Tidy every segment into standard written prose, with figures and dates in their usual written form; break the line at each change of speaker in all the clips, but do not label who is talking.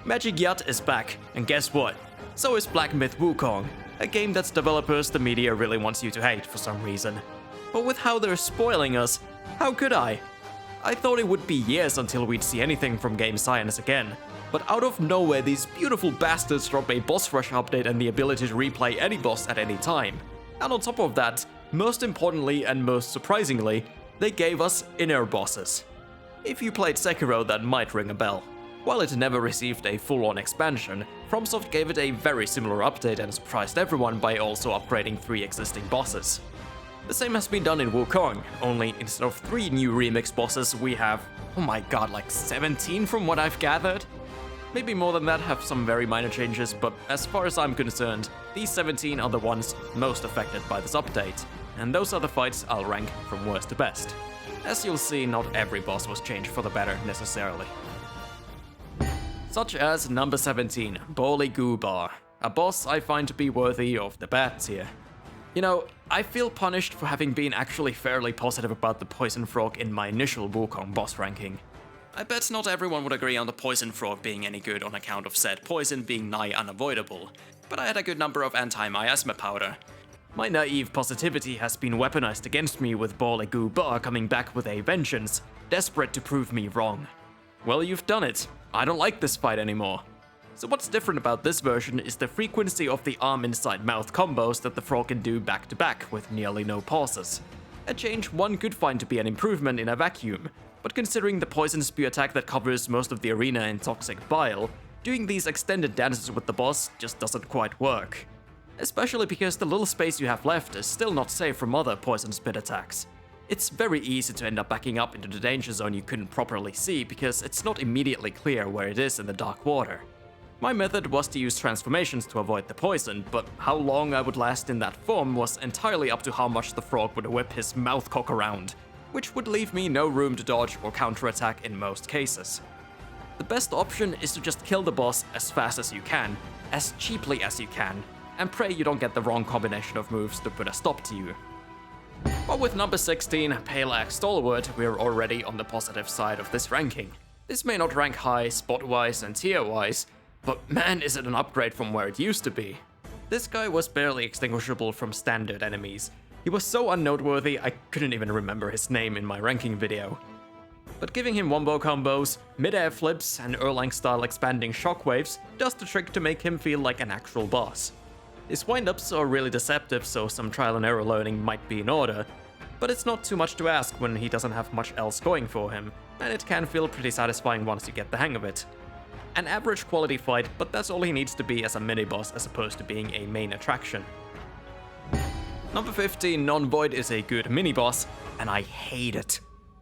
Magic Yacht is back, and guess what? So is Black Myth Wukong, a game that's developers the media really wants you to hate for some reason. But with how they're spoiling us, how could I? I thought it would be years until we'd see anything from game science again, but out of nowhere these beautiful bastards drop a boss rush update and the ability to replay any boss at any time. And on top of that, most importantly and most surprisingly, they gave us inner bosses. If you played Sekiro, that might ring a bell. While it never received a full-on expansion, FromSoft gave it a very similar update and surprised everyone by also upgrading 3 existing bosses. The same has been done in Wukong, only instead of 3 new remix bosses we have, oh my god, like 17 from what I've gathered? Maybe more than that, have some very minor changes, but as far as I'm concerned, these 17 are the ones most affected by this update, and those are the fights I'll rank from worst to best. As you'll see, not every boss was changed for the better necessarily. Such as number 17, Baw Li Guhh Baw, a boss I find to be worthy of the bad tier. You know, I feel punished for having been actually fairly positive about the Poison Frog in my initial Wukong boss ranking. I bet not everyone would agree on the Poison Frog being any good on account of said poison being nigh unavoidable, but I had a good number of anti-miasma powder. My naive positivity has been weaponized against me with Baw Li Guhh Baw coming back with a vengeance, desperate to prove me wrong. Well, you've done it. I don't like this fight anymore. So what's different about this version is the frequency of the arm inside mouth combos that the frog can do back to back with nearly no pauses. A change one could find to be an improvement in a vacuum, but considering the poison spew attack that covers most of the arena in toxic bile, doing these extended dances with the boss just doesn't quite work. Especially because the little space you have left is still not safe from other poison spit attacks. It's very easy to end up backing up into the danger zone you couldn't properly see because it's not immediately clear where it is in the dark water. My method was to use transformations to avoid the poison, but how long I would last in that form was entirely up to how much the frog would whip his mouth cock around, which would leave me no room to dodge or counterattack in most cases. The best option is to just kill the boss as fast as you can, as cheaply as you can, and pray you don't get the wrong combination of moves to put a stop to you. But with number 16, Pale Axe Stalwart, we're already on the positive side of this ranking. This may not rank high spot-wise and tier-wise, but man is it an upgrade from where it used to be. This guy was barely extinguishable from standard enemies. He was so unnoteworthy I couldn't even remember his name in my ranking video. But giving him wombo combos, mid-air flips, and Erlang-style expanding shockwaves does the trick to make him feel like an actual boss. His wind-ups are really deceptive, so some trial and error learning might be in order, but it's not too much to ask when he doesn't have much else going for him, and it can feel pretty satisfying once you get the hang of it. An average quality fight, but that's all he needs to be as a mini-boss as opposed to being a main attraction. Number 15, Non-Void is a good mini-boss, and I hate it.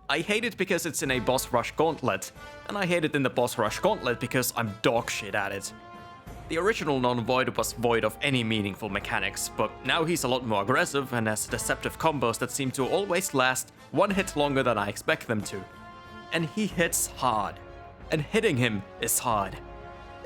I hate it because it's in a boss rush gauntlet, and I hate it in the boss rush gauntlet because I'm dog shit at it. The original Non-Void was void of any meaningful mechanics, but now he's a lot more aggressive and has deceptive combos that seem to always last one hit longer than I expect them to. And he hits hard. And hitting him is hard.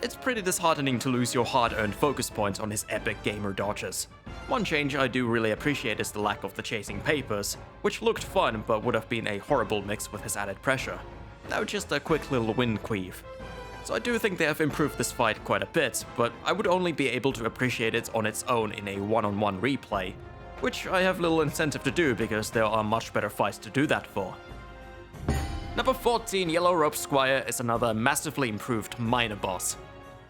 It's pretty disheartening to lose your hard-earned focus points on his epic gamer dodges. One change I do really appreciate is the lack of the chasing papers, which looked fun but would have been a horrible mix with his added pressure. Now just a quick little wind queeve. So I do think they have improved this fight quite a bit, but I would only be able to appreciate it on its own in a one-on-one replay, which I have little incentive to do because there are much better fights to do that for. Number 14, Yellow Rope Squire is another massively improved minor boss.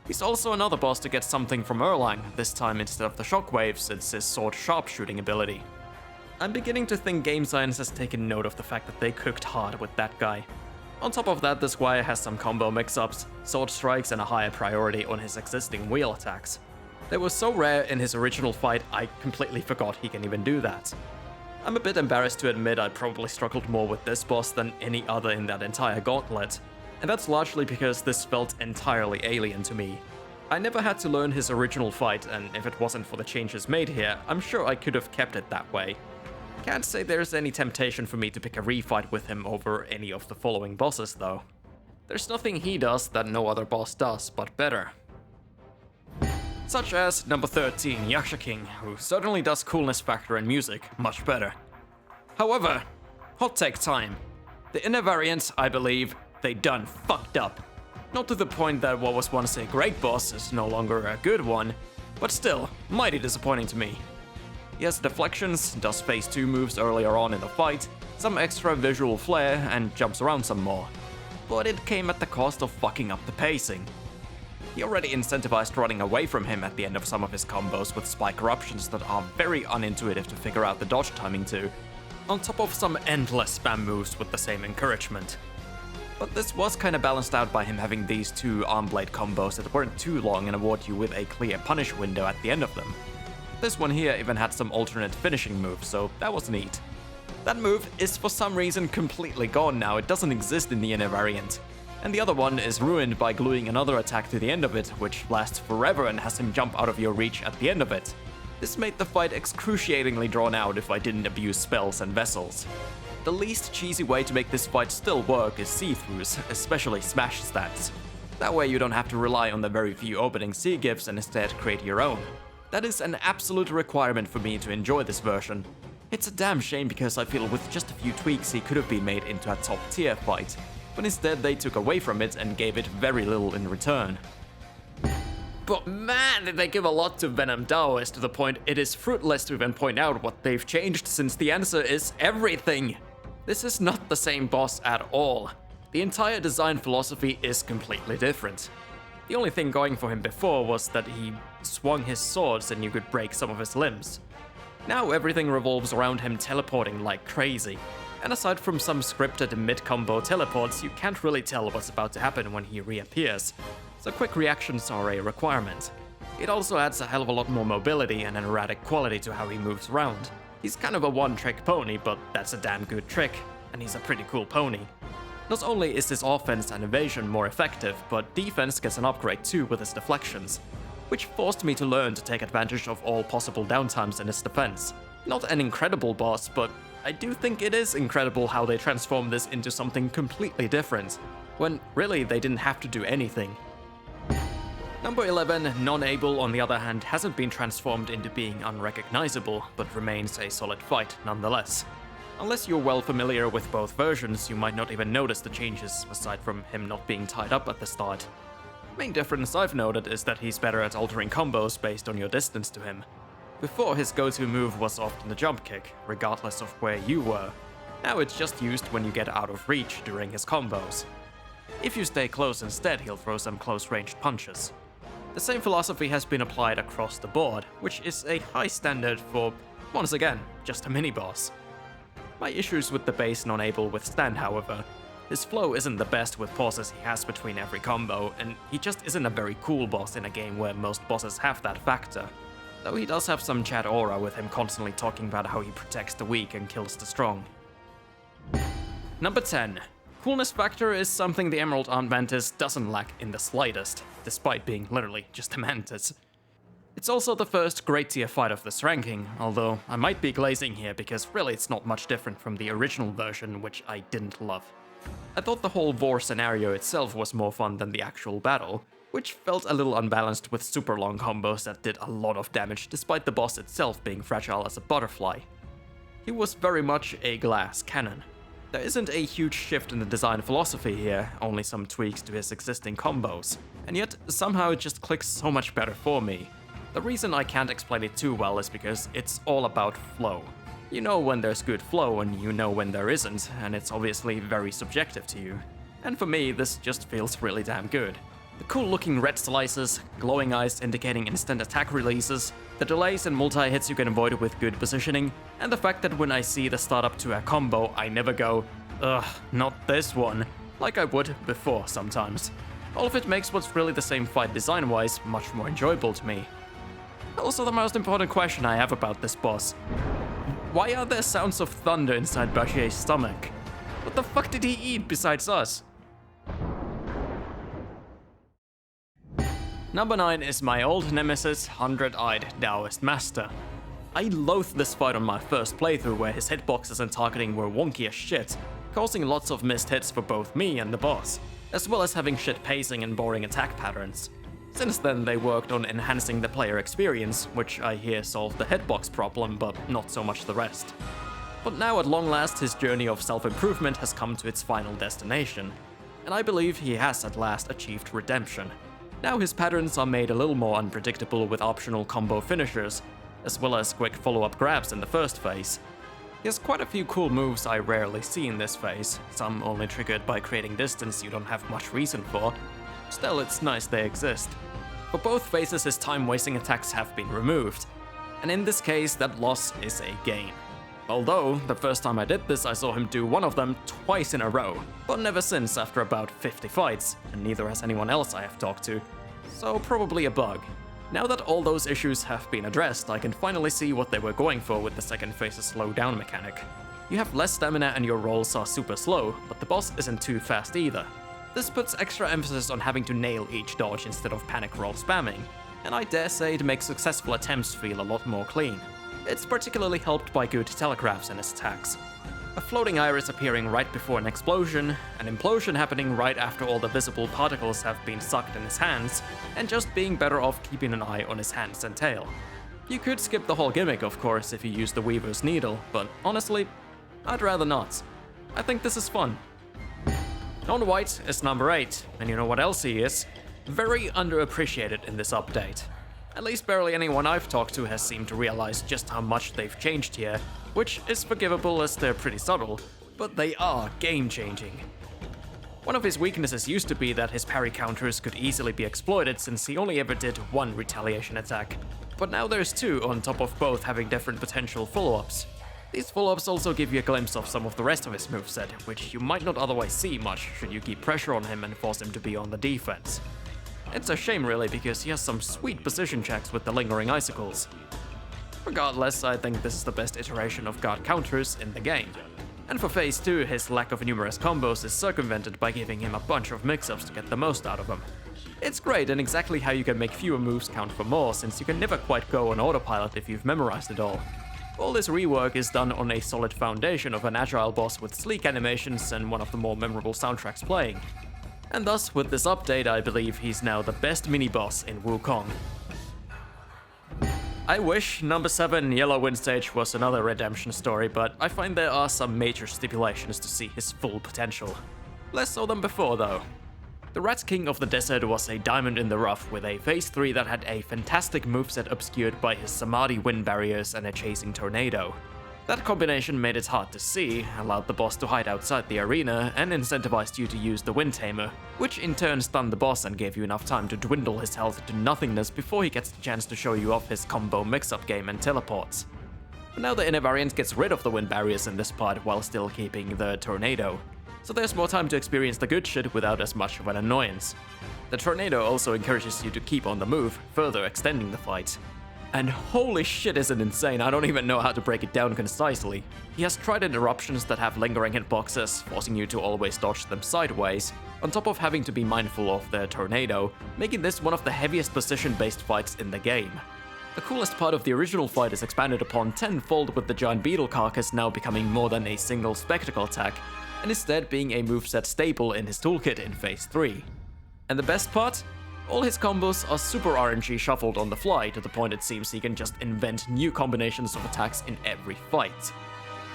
He's also another boss to get something from Erlang, this time instead of the shockwaves, it's his sword sharpshooting ability. I'm beginning to think game science has taken note of the fact that they cooked hard with that guy. On top of that, the Squire has some combo mix-ups, sword strikes, and a higher priority on his existing wheel attacks. They were so rare in his original fight, I completely forgot he can even do that. I'm a bit embarrassed to admit I probably struggled more with this boss than any other in that entire gauntlet, and that's largely because this felt entirely alien to me. I never had to learn his original fight, and if it wasn't for the changes made here, I'm sure I could have kept it that way. Can't say there's any temptation for me to pick a refight with him over any of the following bosses though. There's nothing he does that no other boss does, but better. Such as number 13, Yaksha King, who certainly does coolness factor and music much better. However, hot take time. The inner variant, I believe, they done fucked up. Not to the point that what was once a great boss is no longer a good one, but still, mighty disappointing to me. He has deflections, does phase 2 moves earlier on in the fight, some extra visual flair, and jumps around some more. But it came at the cost of fucking up the pacing. He already incentivized running away from him at the end of some of his combos with spike eruptions that are very unintuitive to figure out the dodge timing to, on top of some endless spam moves with the same encouragement. But this was kinda balanced out by him having these 2 arm blade combos that weren't too long and award you with a clear punish window at the end of them. This one here even had some alternate finishing moves, so that was neat. That move is for some reason completely gone now, it doesn't exist in the inner variant. And the other one is ruined by gluing another attack to the end of it, which lasts forever and has him jump out of your reach at the end of it. This made the fight excruciatingly drawn out if I didn't abuse spells and vessels. The least cheesy way to make this fight still work is see-throughs, especially smash stats. That way you don't have to rely on the very few opening C-gifts and instead create your own. That is an absolute requirement for me to enjoy this version. It's a damn shame because I feel with just a few tweaks he could have been made into a top tier fight, but instead they took away from it and gave it very little in return. But man, did they give a lot to Venom Daoist to the point it is fruitless to even point out what they've changed since the answer is everything. This is not the same boss at all. The entire design philosophy is completely different. The only thing going for him before was that he swung his swords and you could break some of his limbs. Now everything revolves around him teleporting like crazy. And aside from some scripted mid-combo teleports, you can't really tell what's about to happen when he reappears. So quick reactions are a requirement. It also adds a hell of a lot more mobility and an erratic quality to how he moves around. He's kind of a one-trick pony, but that's a damn good trick, and he's a pretty cool pony. Not only is his offense and evasion more effective, but defense gets an upgrade too with his deflections, which forced me to learn to take advantage of all possible downtimes in his defense. Not an incredible boss, but I do think it is incredible how they transformed this into something completely different, when really they didn't have to do anything. Number 11, Non-Able, on the other hand, hasn't been transformed into being unrecognizable, but remains a solid fight nonetheless. Unless you're well familiar with both versions, you might not even notice the changes, aside from him not being tied up at the start. Main difference I've noted is that he's better at altering combos based on your distance to him. Before, his go-to move was often the jump kick, regardless of where you were. Now it's just used when you get out of reach during his combos. If you stay close instead, he'll throw some close-ranged punches. The same philosophy has been applied across the board, which is a high standard for, once again, just a mini-boss. My issues with the base Non-Able withstand, however. His flow isn't the best with pauses he has between every combo, and he just isn't a very cool boss in a game where most bosses have that factor. Though he does have some chat aura with him constantly talking about how he protects the weak and kills the strong. Number 10. Coolness factor is something the Emerald Armed Mantis doesn't lack in the slightest, despite being literally just a mantis. It's also the first great tier fight of this ranking, although I might be glazing here because really it's not much different from the original version, which I didn't love. I thought the whole war scenario itself was more fun than the actual battle, which felt a little unbalanced with super long combos that did a lot of damage despite the boss itself being fragile as a butterfly. He was very much a glass cannon. There isn't a huge shift in the design philosophy here, only some tweaks to his existing combos, and yet somehow it just clicks so much better for me. The reason I can't explain it too well is because it's all about flow. You know when there's good flow and you know when there isn't, and it's obviously very subjective to you. And for me, this just feels really damn good. The cool looking red slices, glowing eyes indicating instant attack releases, the delays and multi-hits you can avoid with good positioning, and the fact that when I see the startup to a combo, I never go, ugh, not this one, like I would before sometimes. All of it makes what's really the same fight design-wise much more enjoyable to me. Also the most important question I have about this boss. Why are there sounds of thunder inside Bashir's stomach? What the fuck did he eat besides us? Number 9 is my old nemesis, 100-eyed Daoist Master. I loathed this fight on my first playthrough where his hitboxes and targeting were wonky as shit, causing lots of missed hits for both me and the boss, as well as having shit pacing and boring attack patterns. Since then, they worked on enhancing the player experience, which I hear solved the hitbox problem, but not so much the rest. But now at long last, his journey of self-improvement has come to its final destination. and I believe he has at last achieved redemption. Now his patterns are made a little more unpredictable with optional combo finishers, as well as quick follow-up grabs in the first phase. He has quite a few cool moves I rarely see in this phase, some only triggered by creating distance you don't have much reason for. Still, it's nice they exist. For both phases his time-wasting attacks have been removed, and in this case that loss is a gain. Although, the first time I did this I saw him do one of them twice in a row, but never since after about 50 fights, and neither has anyone else I have talked to, so probably a bug. Now that all those issues have been addressed, I can finally see what they were going for with the second phase's slowdown mechanic. You have less stamina and your rolls are super slow, but the boss isn't too fast either. This puts extra emphasis on having to nail each dodge instead of panic roll spamming, and I dare say it makes successful attempts feel a lot more clean. It's particularly helped by good telegraphs in his attacks. A floating iris appearing right before an explosion, an implosion happening right after all the visible particles have been sucked in his hands, and just being better off keeping an eye on his hands and tail. You could skip the whole gimmick, of course, if you use the Weaver's Needle, but honestly, I'd rather not. I think this is fun. Non-white is number 8, and you know what else he is? Very underappreciated in this update. At least barely anyone I've talked to has seemed to realize just how much they've changed here, which is forgivable as they're pretty subtle, but they are game-changing. One of his weaknesses used to be that his parry counters could easily be exploited since he only ever did one retaliation attack, but now there's 2 on top of both having different potential follow-ups. These follow-ups also give you a glimpse of some of the rest of his moveset, which you might not otherwise see much should you keep pressure on him and force him to be on the defense. It's a shame really, because he has some sweet position checks with the lingering icicles. Regardless, I think this is the best iteration of guard counters in the game. And for phase 2, his lack of numerous combos is circumvented by giving him a bunch of mix-ups to get the most out of them. It's great and exactly how you can make fewer moves count for more, since you can never quite go on autopilot if you've memorized it all. All this rework is done on a solid foundation of an agile boss with sleek animations and one of the more memorable soundtracks playing. And thus, with this update, I believe he's now the best mini-boss in Wukong. I wish number 7 Yellow Wind Stage was another redemption story, but I find there are some major stipulations to see his full potential. Less so than before though. The Rat King of the Desert was a diamond in the rough with a phase 3 that had a fantastic moveset obscured by his Samadhi wind barriers and a chasing tornado. That combination made it hard to see, allowed the boss to hide outside the arena, and incentivized you to use the Wind Tamer, which in turn stunned the boss and gave you enough time to dwindle his health to nothingness before he gets the chance to show you off his combo mix-up game and teleports. But now the inner variant gets rid of the wind barriers in this part while still keeping the tornado, so there's more time to experience the good shit without as much of an annoyance. The tornado also encourages you to keep on the move, further extending the fight. And holy shit is it insane, I don't even know how to break it down concisely. He has trident eruptions that have lingering hitboxes, forcing you to always dodge them sideways, on top of having to be mindful of the tornado, making this one of the heaviest position-based fights in the game. The coolest part of the original fight is expanded upon tenfold with the giant beetle carcass now becoming more than a single spectacle attack, and instead being a moveset staple in his toolkit in phase 3. And the best part? All his combos are super RNG shuffled on the fly to the point it seems he can just invent new combinations of attacks in every fight.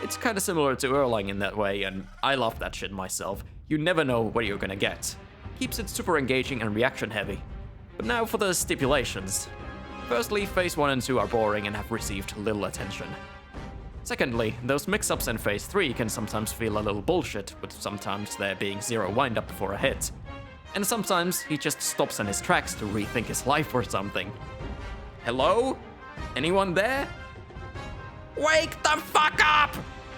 It's kinda similar to Erlang in that way, and I love that shit myself. You never know what you're gonna get. Keeps it super engaging and reaction heavy. But now for the stipulations. Firstly, phase 1 and 2 are boring and have received little attention. Secondly, those mix-ups in phase 3 can sometimes feel a little bullshit, with sometimes there being 0 wind-up before a hit. And sometimes he just stops in his tracks to rethink his life or something. Hello? Anyone there? Wake the fuck up!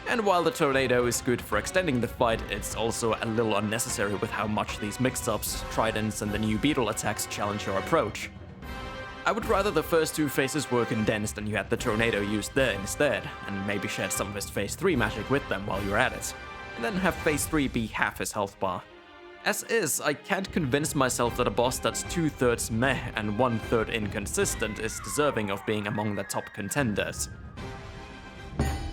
And while the tornado is good for extending the fight, it's also a little unnecessary with how much these mix-ups, tridents, and the new beetle attacks challenge your approach. I would rather the first 2 phases were condensed and you had the tornado used there instead, and maybe shared some of his phase 3 magic with them while you're at it, and then have phase 3 be half his health bar. As is, I can't convince myself that a boss that's 2/3 meh and 1/3 inconsistent is deserving of being among the top contenders.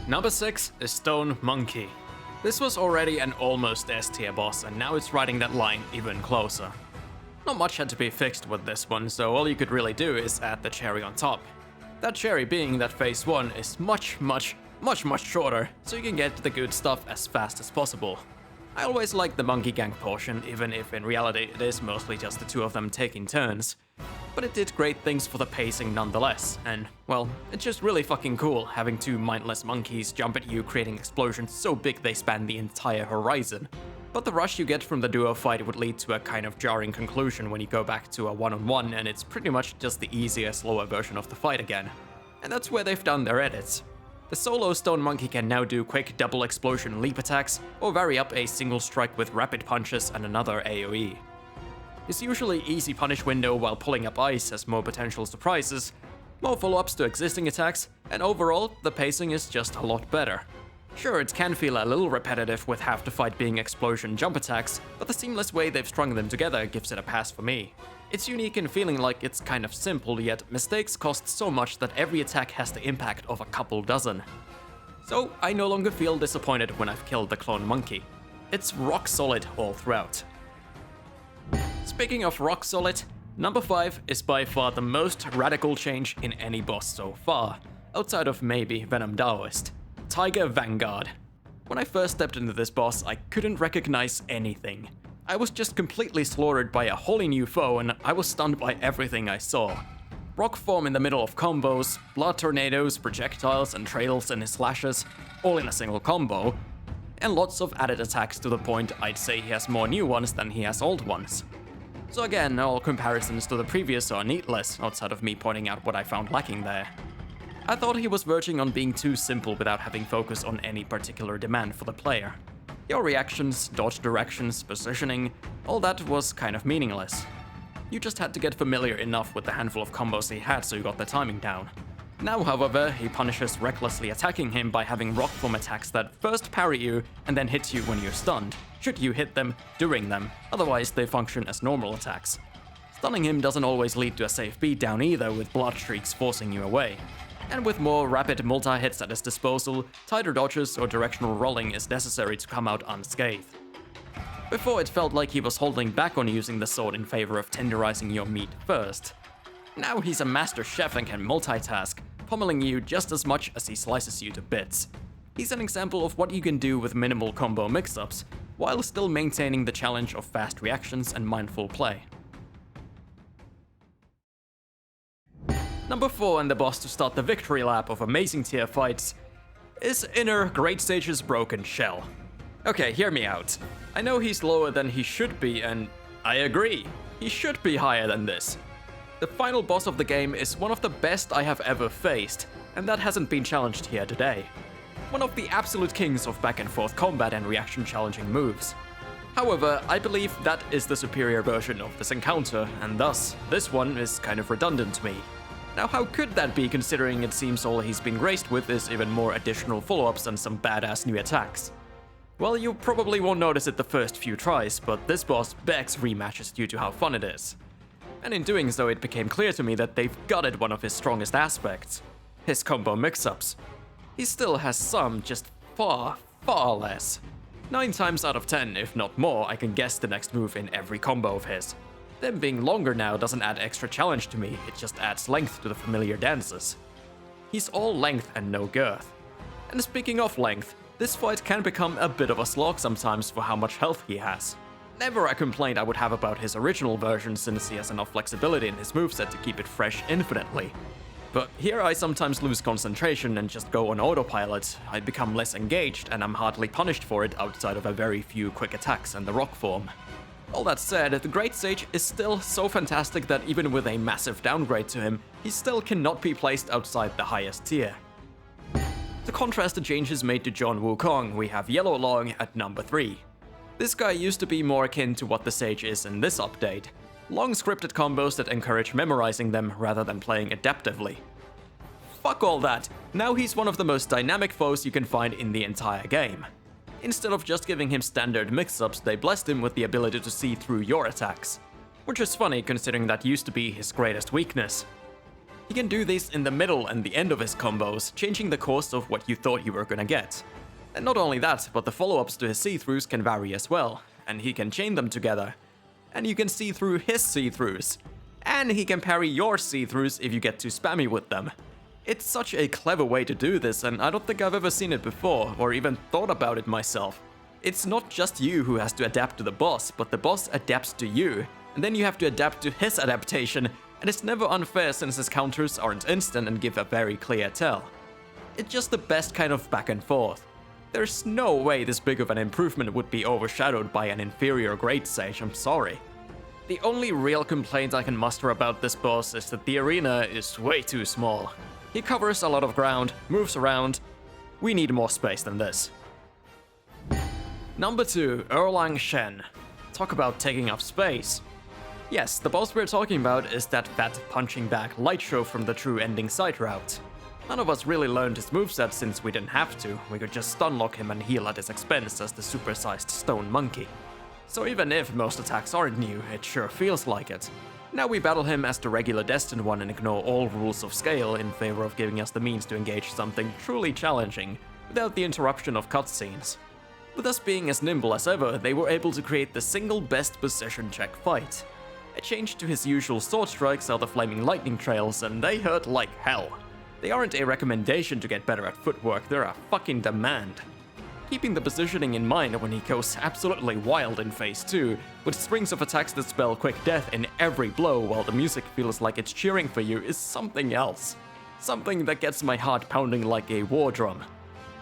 Number 6 is Stone Monkey. This was already an almost S-tier boss, and now it's riding that line even closer. Not much had to be fixed with this one, so all you could really do is add the cherry on top. That cherry being that phase 1 is much shorter, so you can get to the good stuff as fast as possible. I always like the monkey gang portion, even if in reality it is mostly just the two of them taking turns. But it did great things for the pacing nonetheless, and, well, it's just really fucking cool having two mindless monkeys jump at you, creating explosions so big they span the entire horizon. But the rush you get from the duo fight would lead to a kind of jarring conclusion when you go back to a one-on-one, and it's pretty much just the easier, slower version of the fight again. And that's where they've done their edits. The solo stone monkey can now do quick double explosion leap attacks, or vary up a single strike with rapid punches and another AoE. His usually easy punish window while pulling up ice has more potential surprises, more follow-ups to existing attacks, and overall, the pacing is just a lot better. Sure, it can feel a little repetitive with half the fight being explosion jump attacks, but the seamless way they've strung them together gives it a pass for me. It's unique in feeling like it's kind of simple, yet mistakes cost so much that every attack has the impact of a couple dozen. So I no longer feel disappointed when I've killed the clone monkey. It's rock solid all throughout. Speaking of rock solid, number 5 is by far the most radical change in any boss so far, outside of maybe Venom Daoist. Tiger Vanguard. When I first stepped into this boss, I couldn't recognize anything. I was just completely slaughtered by a wholly new foe, and I was stunned by everything I saw. Rock form in the middle of combos, blood tornadoes, projectiles, and trails in his slashes, all in a single combo, and lots of added attacks to the point I'd say he has more new ones than he has old ones. So again, all comparisons to the previous are needless, outside of me pointing out what I found lacking there. I thought he was verging on being too simple without having focus on any particular demand for the player. Your reactions, dodge directions, positioning, all that was kind of meaningless. You just had to get familiar enough with the handful of combos he had so you got the timing down. Now, however, he punishes recklessly attacking him by having rock form attacks that first parry you and then hit you when you're stunned, should you hit them during them, otherwise they function as normal attacks. Stunning him doesn't always lead to a safe beatdown either, with blood streaks forcing you away. And with more rapid multi-hits at his disposal, tighter dodges or directional rolling is necessary to come out unscathed. Before it felt like he was holding back on using the sword in favor of tenderizing your meat first. Now he's a master chef and can multitask, pummeling you just as much as he slices you to bits. He's an example of what you can do with minimal combo mix-ups, while still maintaining the challenge of fast reactions and mindful play. Number 4 and the boss to start the victory lap of amazing tier fights is Inner Great Sage's Broken Shell. Okay, hear me out. I know he's lower than he should be, and I agree, he should be higher than this. The final boss of the game is one of the best I have ever faced, and that hasn't been challenged here today. One of the absolute kings of back and forth combat and reaction challenging moves. However, I believe that is the superior version of this encounter, and thus, this one is kind of redundant to me. Now, how could that be, considering it seems all he's been graced with is even more additional follow-ups and some badass new attacks? Well, you probably won't notice it the first few tries, but this boss begs rematches due to how fun it is. And in doing so, it became clear to me that they've gutted one of his strongest aspects, his combo mix-ups. He still has some, just far, far less. 9 times out of 10, if not more, I can guess the next move in every combo of his. Them being longer now doesn't add extra challenge to me, it just adds length to the familiar dances. He's all length and no girth. And speaking of length, this fight can become a bit of a slog sometimes for how much health he has. Never a complaint I would have about his original version, since he has enough flexibility in his moveset to keep it fresh infinitely. But here I sometimes lose concentration and just go on autopilot. I become less engaged and I'm hardly punished for it outside of a very few quick attacks and the rock form. All that said, the Great Sage is still so fantastic that even with a massive downgrade to him, he still cannot be placed outside the highest tier. To contrast the changes made to John Wukong, we have Yellow Loong at number 3. This guy used to be more akin to what the Sage is in this update. Long scripted combos that encourage memorizing them rather than playing adaptively. Fuck all that, now he's one of the most dynamic foes you can find in the entire game. Instead of just giving him standard mix-ups, they blessed him with the ability to see through your attacks. Which is funny considering that used to be his greatest weakness. He can do this in the middle and the end of his combos, changing the course of what you thought you were gonna get. And not only that, but the follow-ups to his see-throughs can vary as well, and he can chain them together. And you can see through his see-throughs. And he can parry your see-throughs if you get too spammy with them. It's such a clever way to do this, and I don't think I've ever seen it before, or even thought about it myself. It's not just you who has to adapt to the boss, but the boss adapts to you, and then you have to adapt to his adaptation, and it's never unfair since his counters aren't instant and give a very clear tell. It's just the best kind of back and forth. There's no way this big of an improvement would be overshadowed by an inferior Great Sage, I'm sorry. The only real complaint I can muster about this boss is that the arena is way too small. He covers a lot of ground, moves around. We need more space than this. Number 2, Erlang Shen. Talk about taking up space. Yes, the boss we're talking about is that fat punching bag light show from the true ending side route. None of us really learned his moveset since we didn't have to, we could just stunlock him and heal at his expense as the supersized stone monkey. So even if most attacks aren't new, it sure feels like it. Now we battle him as the regular destined one and ignore all rules of scale in favor of giving us the means to engage something truly challenging, without the interruption of cutscenes. With us being as nimble as ever, they were able to create the single best position check fight. A change to his usual sword strikes are the flaming lightning trails, and they hurt like hell. They aren't a recommendation to get better at footwork, they're a fucking demand. Keeping the positioning in mind when he goes absolutely wild in phase 2, with strings of attacks that spell quick death in every blow while the music feels like it's cheering for you is something else. Something that gets my heart pounding like a war drum.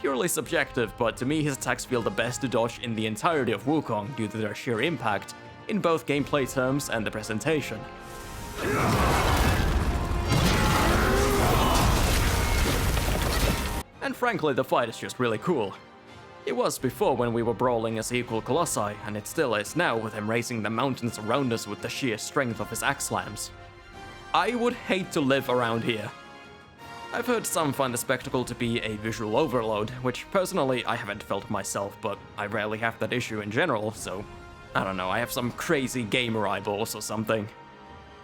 Purely subjective, but to me his attacks feel the best to dodge in the entirety of Wukong due to their sheer impact, in both gameplay terms and the presentation. And frankly, the fight is just really cool. It was before when we were brawling as equal colossi, and it still is now with him raising the mountains around us with the sheer strength of his axe slams. I would hate to live around here. I've heard some find the spectacle to be a visual overload, which personally I haven't felt myself, but I rarely have that issue in general, so I don't know, I have some crazy gamer eyeballs or something.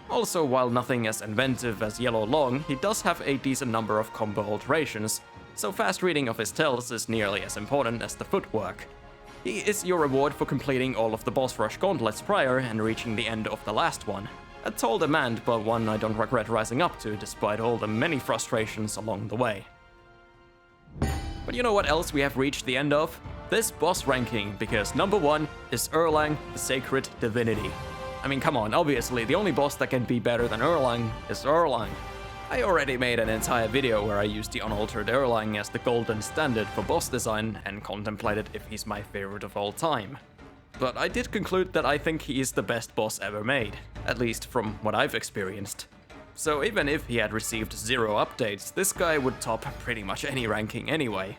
Also, while nothing as inventive as Yellow Loong, he does have a decent number of combo alterations, so fast reading of his tells is nearly as important as the footwork. He is your reward for completing all of the boss rush gauntlets prior and reaching the end of the last one. A tall demand, but one I don't regret rising up to despite all the many frustrations along the way. But you know what else we have reached the end of? This boss ranking, because number 1 is Erlang, the Sacred Divinity. I mean, come on, obviously the only boss that can be better than Erlang is Erlang. I already made an entire video where I used the unaltered Erlang as the golden standard for boss design and contemplated if he's my favorite of all time. But I did conclude that I think he is the best boss ever made, at least from what I've experienced. So even if he had received 0 updates, this guy would top pretty much any ranking anyway.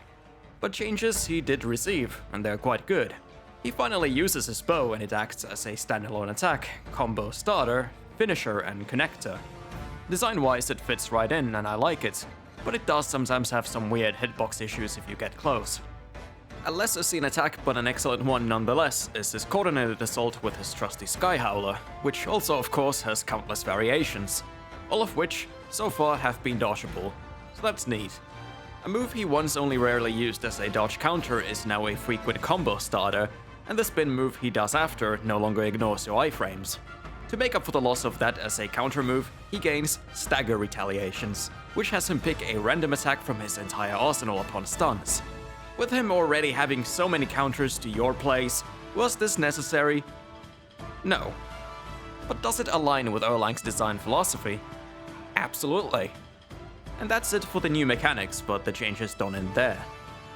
But changes he did receive, and they're quite good. He finally uses his bow and it acts as a standalone attack, combo starter, finisher and connector. Design-wise it fits right in and I like it, but it does sometimes have some weird hitbox issues if you get close. A lesser seen attack but an excellent one nonetheless is his coordinated assault with his trusty Sky Howler, which also of course has countless variations, all of which so far have been dodgeable, so that's neat. A move he once only rarely used as a dodge counter is now a frequent combo starter, and the spin move he does after no longer ignores your iframes. To make up for the loss of that as a counter move, he gains Stagger Retaliations, which has him pick a random attack from his entire arsenal upon stuns. With him already having so many counters to your plays, was this necessary? No. But does it align with Erlang's design philosophy? Absolutely. And that's it for the new mechanics, but the changes don't end there.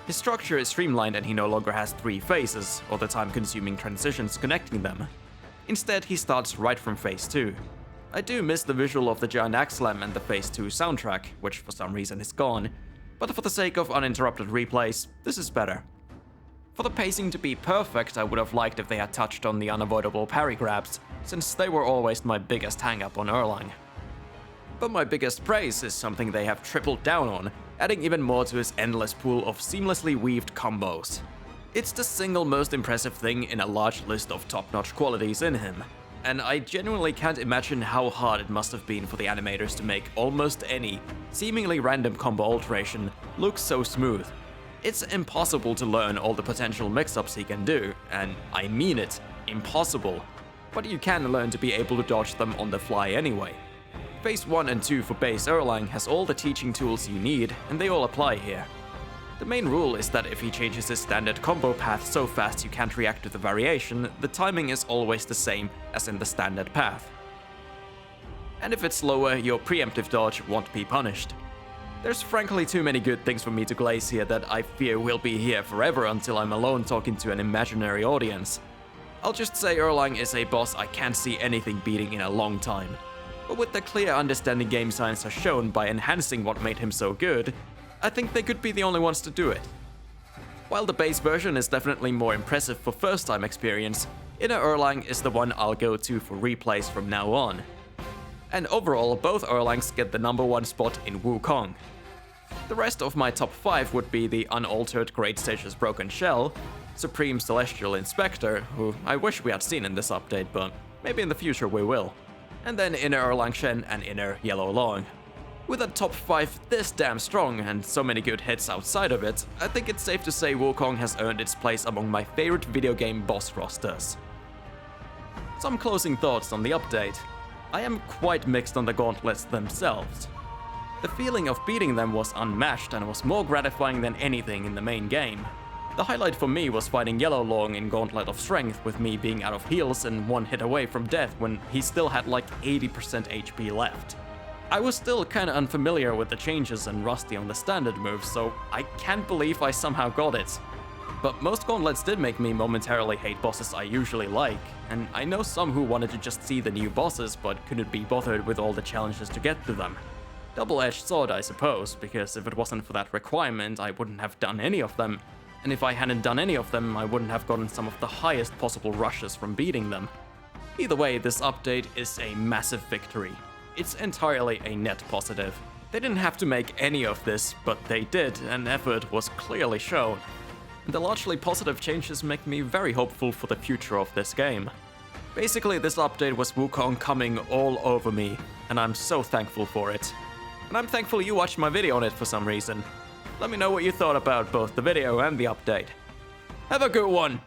His structure is streamlined and he no longer has 3 phases, or the time-consuming transitions connecting them. Instead, he starts right from phase 2. I do miss the visual of the giant axe slam and the phase 2 soundtrack, which for some reason is gone, but for the sake of uninterrupted replays, this is better. For the pacing to be perfect, I would have liked if they had touched on the unavoidable parry grabs, since they were always my biggest hang-up on Erlang. But my biggest praise is something they have tripled down on, adding even more to his endless pool of seamlessly weaved combos. It's the single most impressive thing in a large list of top-notch qualities in him, and I genuinely can't imagine how hard it must have been for the animators to make almost any, seemingly random combo alteration look so smooth. It's impossible to learn all the potential mix-ups he can do, and I mean it, impossible, but you can learn to be able to dodge them on the fly anyway. Phase 1 and 2 for base Erlang has all the teaching tools you need, and they all apply here. The main rule is that if he changes his standard combo path so fast you can't react to the variation, the timing is always the same as in the standard path. And if it's slower, your preemptive dodge won't be punished. There's frankly too many good things for me to glaze here that I fear will be here forever until I'm alone talking to an imaginary audience. I'll just say Erlang is a boss I can't see anything beating in a long time. But with the clear understanding game science has shown by enhancing what made him so good, I think they could be the only ones to do it. While the base version is definitely more impressive for first-time experience, Inner Erlang is the one I'll go to for replays from now on. And overall, both Erlangs get the #1 spot in Wukong. The rest of my top 5 would be the Unaltered Great Sage's Broken Shell, Supreme Celestial Inspector, who I wish we had seen in this update, but maybe in the future we will, and then Inner Erlang Shen and Inner Yellow Loong. With a top 5 this damn strong and so many good hits outside of it, I think it's safe to say Wukong has earned its place among my favorite video game boss rosters. Some closing thoughts on the update. I am quite mixed on the Gauntlets themselves. The feeling of beating them was unmatched and was more gratifying than anything in the main game. The highlight for me was fighting Yellow Loong in Gauntlet of Strength with me being out of heals and one hit away from death when he still had like 80% HP left. I was still kinda unfamiliar with the changes and rusty on the standard moves, so I can't believe I somehow got it. But most Gauntlets did make me momentarily hate bosses I usually like, and I know some who wanted to just see the new bosses but couldn't be bothered with all the challenges to get to them. Double-edged sword, I suppose, because if it wasn't for that requirement, I wouldn't have done any of them, and if I hadn't done any of them, I wouldn't have gotten some of the highest possible rushes from beating them. Either way, this update is a massive victory. It's entirely a net positive. They didn't have to make any of this, but they did, and effort was clearly shown. The largely positive changes make me very hopeful for the future of this game. Basically, this update was Wukong coming all over me, and I'm so thankful for it. And I'm thankful you watched my video on it for some reason. Let me know what you thought about both the video and the update. Have a good one!